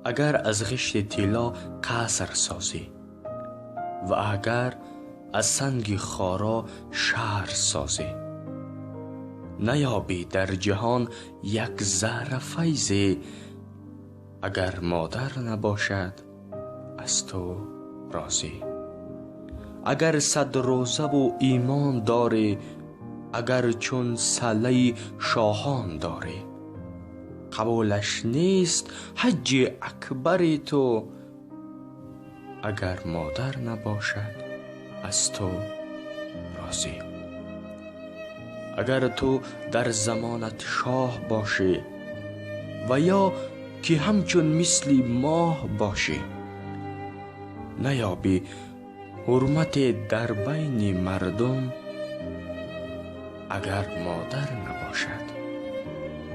اگر از غشت طلا قصر سازی و اگر از سنگ خارا شهر سازی، نیابی در جهان یک ذره فیضی اگر مادر نباشد از تو راضی. اگر 100 روزه و ایمان داری، اگر چون صله شاهان داری، قبولش نیست حج اکبر تو اگر مادر نباشد از تو راضی. اگر تو در زمانت شاه باشی و یا که همچون مثل ماه باشی، نیابی حرمت در بین مردم اگر مادر نباشد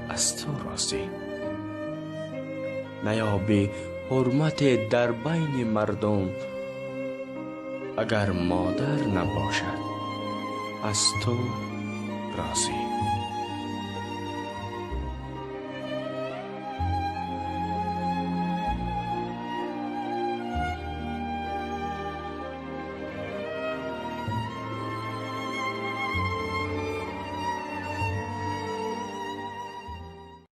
از تو راضی. نیابی حرمت در بین مردم اگر مادر نباشد از تو راضی.